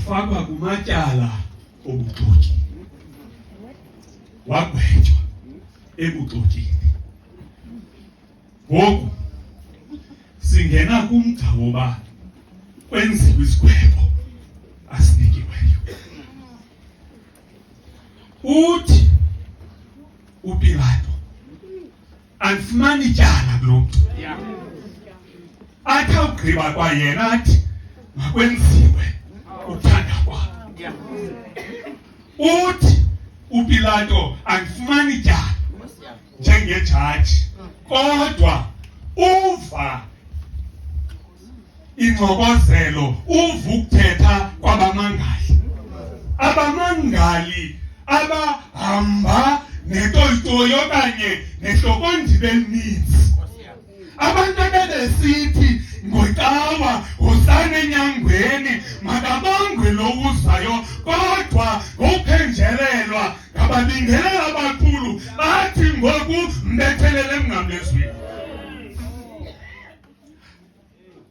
wafakwa kumatyala obuxoki, wagwetywa ebuxokini. Ngoku singena kumgca woba kwenziwe isigwebo asinikiweyo. Uthi uPilato andifumani ityala kulo mntu. Athi awugqiba kwayena athi makwenziwe uthanda kwam. Uthi uPilato andifumani ityala njengejaji, kodwa uva ingxokozelo, uva ukuthetha kwabamangali. Abamangali abahamba netolitoyi okanye nehlokondibe elininzi. Abantu bebesithi ngocawa usane enyangweni makabongwe lo uzayo, kodwa ngokuphenjelelwa ngababingelela abakhulu bathi ngoku mbethelele emnqamlezweni.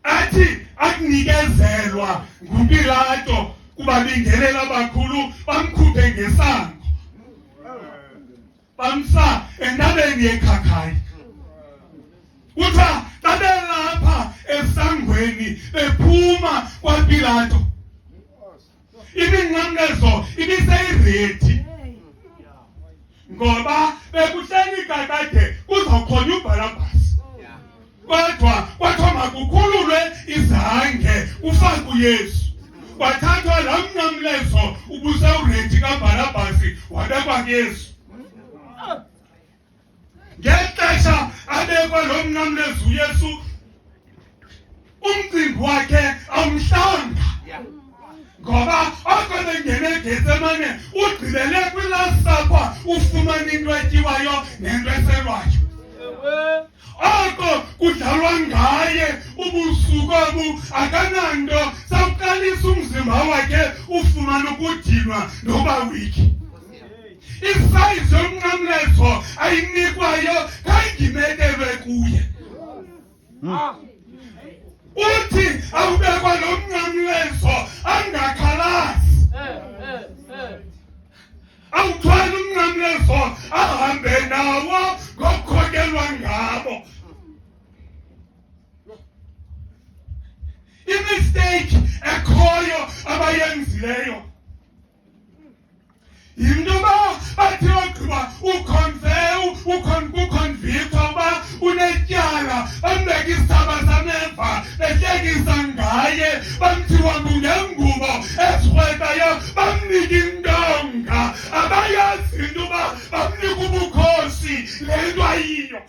Athi akunikezelwa nguPilato kubabingelela abakhulu bamkhuphe ngesango, bamsa entabeni yekhakhayi. Kuthiwa xa belapha esangweni bephuma kwaPilato, iminqamlezo ibiseyiredi, ngoba bekuhleli kakade kuzokhona uBarabhasi. Kodwa kwathiwa makukhululwe izange kufakwe uYesu. Kwathathwa laa mnqamlezo ubusewuredi kaBarabhasi wabekwa kuYesu. Ngexesha abekwa lo mnqamlezo uYesu, umcimbi wakhe awumhlanga, ngoba oko bengene eGetsemane ugqibele kwiLast Supper ufumana into etyiwayo nento eselwayo. Oko kudlalwa ngaye ubusuku obu, akananto, sawuqalisa umzimba wakhe ufumana ukudinwa noba wiki. Isayizi yomnqamlezo ayinikwayo khangimekelwe kuye. Uthi awubekwa lo mnqamlezo angakhalazi, awuthwala umnqamlezo ahambe nawo ngokukhokelwa ngabo. Imistake ekhoyo abayenzileyo yinto uba bathi ogqiba ukonviktwa uba unetyala, bambeka isithaba sameva behlekisa ngaye, bamthiwa ngengubo ezikrwetayo, bamnika intonga. Abayazi into uba bamnika ubukhosi le nto ayiyo.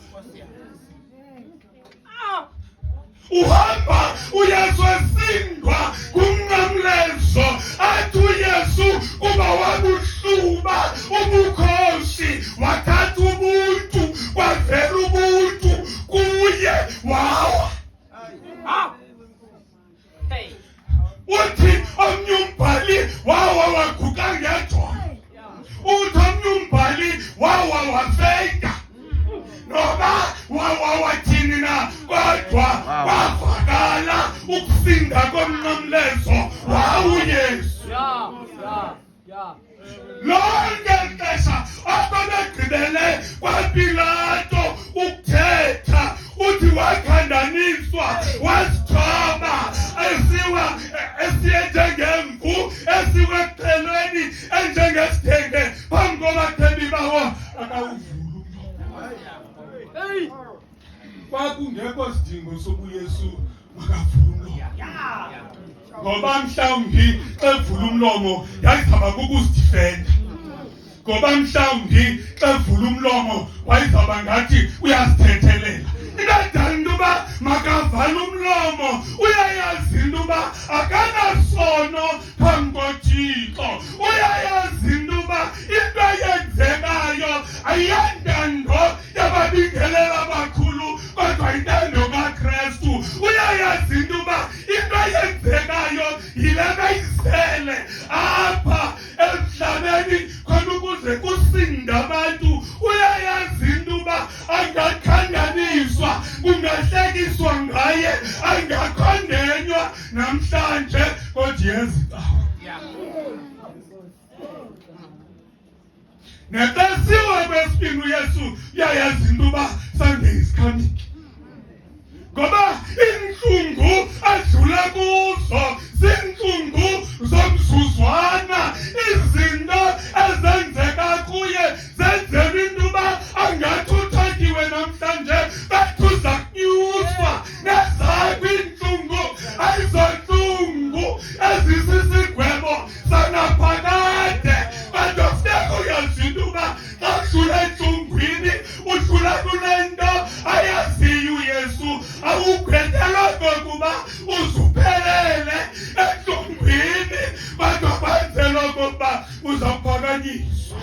Uhamba uYesu esindwa kumnqamlezo, athi uYesu kuba wabuhluba ubukhosi, wathatha ubuntu, kwavela ubuntu kuye wawa. Uthi omnye umbhali wawa waguqa ngejolo, uthi omnye umbhali wawa wafeyida, noba wawa wathini na, kodwa kwavakala ukusinda komnqamlezo wawuYesu. Lonke ixesha oko begqibele kwaPilato ukuthetha, uthi wakhandaniswa, wazithoba, esiye njengemvu, esiwe eqelweni enjengesithenge, phambi kobathebi bawo akawuvula umlomo. Kwakungekho sidingo sobuYesu makavula umlomo, ngoba mhlawumbi xa evula umlomo yayizaba kukuzidifenda, ngoba mhlawumbi xa evula umlomo wayizaba ngathi uyazithethelela. Ingadala into uba makavale umlomo, uyayazi into uba akanasono phambi koThixo, uyayazi into uba into eyenzekayo ayiyantando yababingelela abakhulu, kodwa intando kaKrestu. Uyayazi into uba into eyenzekayo yile beyizele apha emhlabeni khona ukuze kusinde abantu. Uyayazi into uba angakhanganiswa, kungahlekiswa ngaye, angakhondenywa namhlanje, kodwa yezi Neqesiwe kwesibini uYesu uyayazi into uba Sunday is coming. Ngoba inhlungu adlula kuzo zinhlungu zomzuzwana, izinto ezenzeka kuye zenzelwa into uba angathi uthathiwe namhlanje bethi uza kunyuswa. Nezakho iintlungu ayizontlungu ezisisigwebo sanaphakade, kodwa kufuneka uyazi into uba xa udlula entlungwini udlula kule nto ayaziyo uYesu. Awugqithelwa kokuba uzuphelele entlungwini, kodwa kwenzelwa okokuba uzawuphakanyiswa.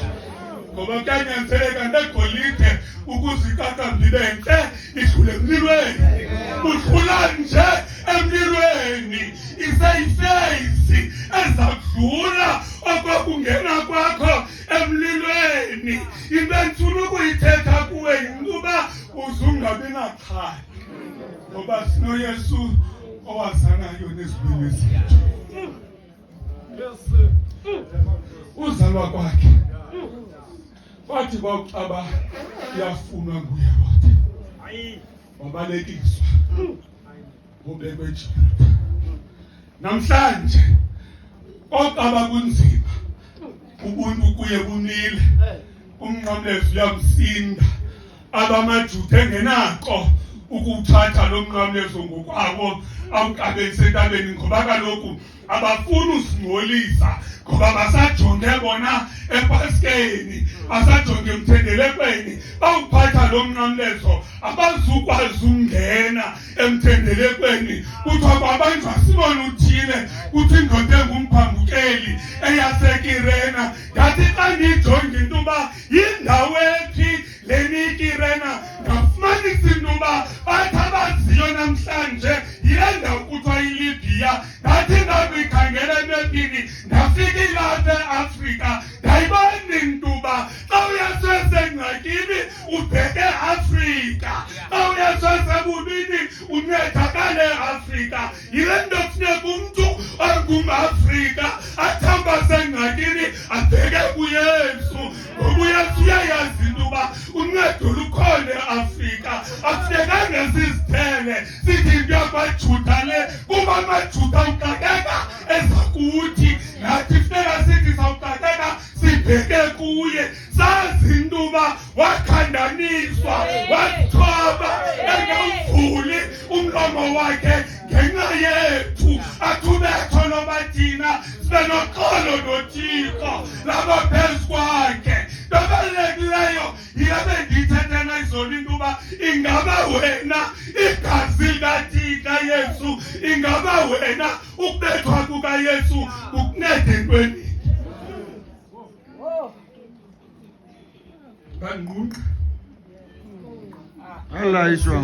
Ngoba kuyanyanzeleka negolide ukuze iqaqambi ibe ntle idlule emlilweni. Udlula nje emlilweni, iseyifeyisi eza kudlula okokungena kwakho emlilweni. Into endifuna ukuyithetha kuwe yintoba uzungabi naxhala, ngoba sinoYesu owazanayo nezibini zethu. Uzalwa kwakhe wathi kwakucaba uyafunwa nguye wathi wabalekiswa ngobekwe eJuda. Namhlanje koqaba kunzima, ubuntu kuye bunile, umnqamlezo uyamsinda. AbamaJuda engenako ukuthatha lo mnqamlezo ngokwabo awuqabelise entabeni, ngoba kaloku abafuni usingcolisa, ngoba basajonge bona ePaskeni, basajonge emthendelekweni. Bawuphatha lo mnqamlezo abazukwazi ungena emthendelekweni. Kuthiwa kwabanjwa Simon uthile, kuthi indoda engumphambukeli eyaseKirena. Ngathi xa ndiyijonge into uba yindawo ephi leni iKirena, ndafumanisa into uba bathi abaziyo namhlanje yile ndawo kuthiwa iLibya. Ndathi ndakuyikhangela emepini ndafika ilapha eAfrika, ndayibona into uba xa uyasesengxakini ubheke eAfrika, xa uyasesebubini uncedakale eAfrika. Yile nto kufuneka umntu ongumAfrika athamba sengxakini abheke kuYesu, ngoba uYesu uyayazi into uba uncedo lukhona eAfrika. Akufunekanga sizithele sithi into yakwaJuda le, kuba amaJuda uxakeka ezakuthi, nathi funeka sithi sawuxakeka sibheke kuye. Sazi into uba wakhandaniswa, wathoba, engawuvuli umlomo wakhe ngenxa yethu. Athubetho noba thina sibe noxolo noThixo labo phezu kwakhe. Into ebalulekileyo yile bendiyithethe nayizolo into uba ingaba wena igazi likaThixo Yesu, ingaba wena ukubethwa kukaYesu ukunceda entweni. Banqunqa alayishwa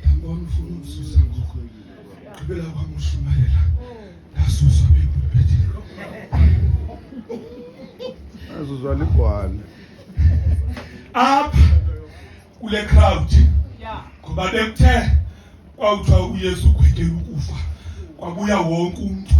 ngibona ufuna umsusa ngoku, gqibela kwam ushumayela ndasuswa bebhubhethi. azuzwa ligwala Apha kule crowd, ngoba bekuthe kwawuthiwa uYesu ugwetele ukufa, kwabuya wonke umntu,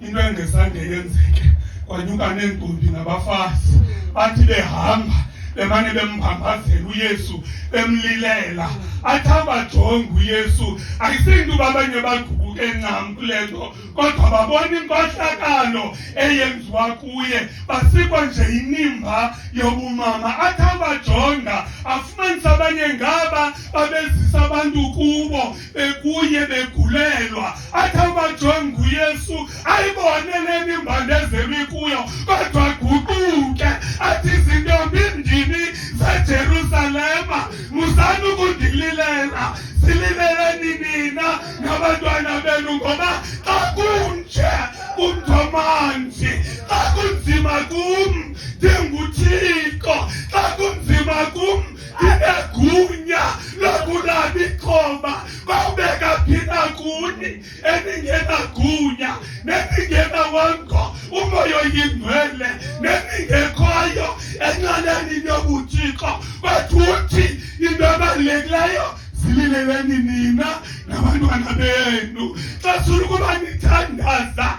into engezange yenzeke. Kwanyuka neentombi nabafazi, bathi behamba bemane bemphambazela uYesu bemlilela. Athi abajonge uYesu, ayisinto uba abanye bagubuke ncam kule nto, kodwa babona inkohlakalo eyenziwa kuye, basikwa nje inimba yobumama. Athi abajonga afumanisa abanye ngaba babezisa abantu kubo bekuye begulelwa. Athi abajonge uYesu ayibone le nimba ndezelwe kuyo, kodwa aguquke athi izintombi ndini zaJerusalema, muzani ukundililela, silileleni nina nabantwana benu, ngoba xa kunje kumntomanzi, xa kunzima kum ndinguThixo, xa kunzima kum ndinegunya lokulala ixhoba. Bawubeka phina kuni eningenagunya neningena-wongo, umoya oyingcwele neningekhoyo enxaneni yobuThixo. Kodwa uthi into ebalulekileyo zilileleni nina nabantwana benu. Xa sukuba nithandaza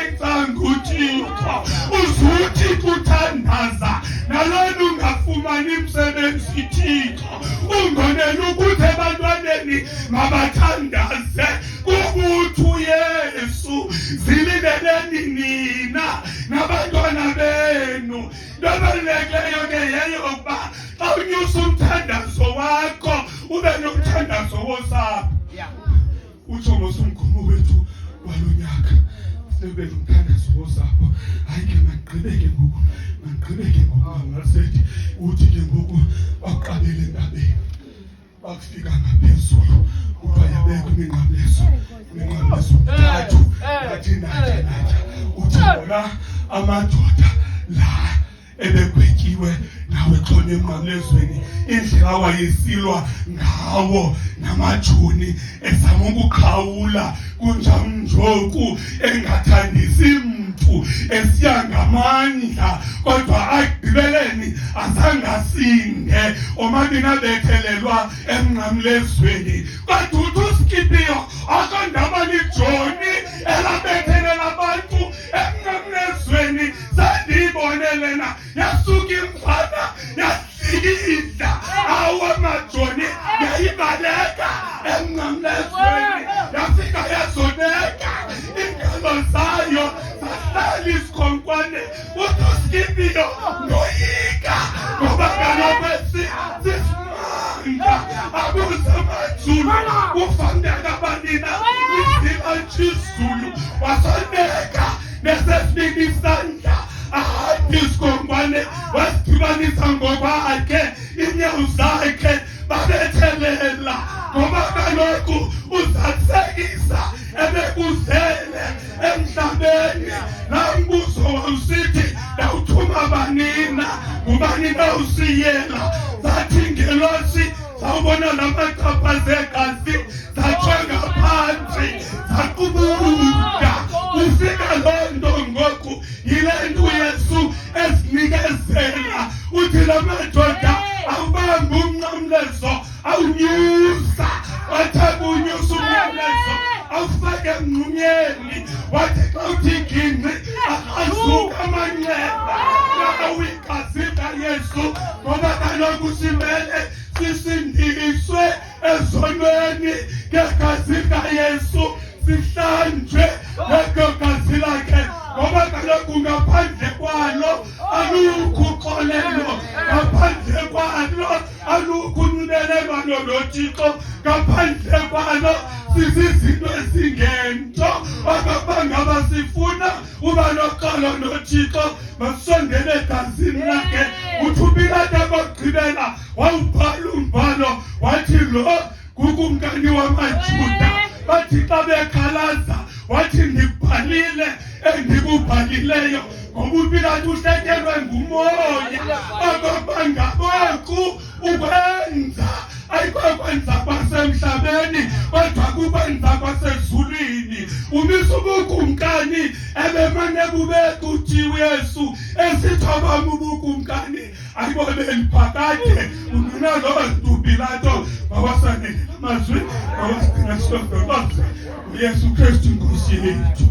wayenzanga uThixo uzuthi kuthandaza nalona ungafumani umsebenzi Thixo ungonela ukuthi ebantwaneni mabathandaze ukuthi uYesu zilileleni nina nabantwana benu Nabalekleyo ke yeyokuba xa unyusa umthandazo wakho ube nomthandazo wosapho utsho ngosumgomo wethu walonyaka sibe nomthandazo wosapho hayi ke maqhubeke ngoku mangasithi uthi ke ngoku baqabele entabeni bakufika ngaphezulu kuthiwa yabekho iminqamlezo thathu bathi natha uthi bona amadoda la ebegwetyiwe nawe xona emnqamlezweni indlela wayesilwa ngawo namajoni ezama ukuqhawula kunjamnjoku engathandisi mntu esiya ngamandla kodwa agqibeleni azangasinde omabini abethelelwa emnqamlezweni kodwa uthi uSkipiyo akandaba lijoni elabethelela abantu emnqamlezweni sandiyibonelena yasuka imfana yasidla awe majoni yayibaleka emnqamlezweni yafika yazoneka iingalo zayo zahlala isikhonkwane uthi uSkipiyo ndoyika ngoba kaloku sisimanga akusamajulu ufandeka abanina izibantshizulu wasoneka nesesibini isandla ahambe isikhonkwane wasidibanisa ngokwakhe inyawo zakhe babethelela ngoba kaloku uzatsekisa ebekuzele emhlabeni nambuzo wawusithi ndawuthuma banina ngubani nawusiyela zathi ngelosi zawubona lamachaphaza egazi zajonga phantsi zaqubuka ufika loo nto ngoku yile nto uYesu ezinikezela uthi la madoda awubambi umnqamlezo awunyusa wathi unyusa umnqamlezo awufake emngxunyeni wathi xa uthi gingqi azuka amanxeba nawigazi likaYesu ngoba kaloku simele sisindiswe ezonweni ngegazi likaYesu sihlanjwe ngegazi lakhe ngoba kaloku ngaphandle kwalo alukho uxolelo ngaphandle kwalo alukho unxibelelwano noThixo ngaphandle kwalo sizizinto ezingento okokuba ngaba sifuna uba noxolo noThixo masondele egazini lakhe uthi uPilato akugqibela wawubhala umbhalo wathi lo ngukumkani wamaJuda bathi xa bekhalaza wathi ndikubhalile endikubhalileyo ngoba uPilato uhlekelwe ngumoya okokuba ngaboku ukwenza ayikokwenza kwasemhlabeni kodwa kukwenza kwasezulwini umisa ubukumkani ebemane bubeka uthi uYesu esithobama ubukumkani ayiboneli phakade ununa lo uPilato bawasanele amazwi bawasigcina sodolwazi uYesu Kristu Nkosi yethu.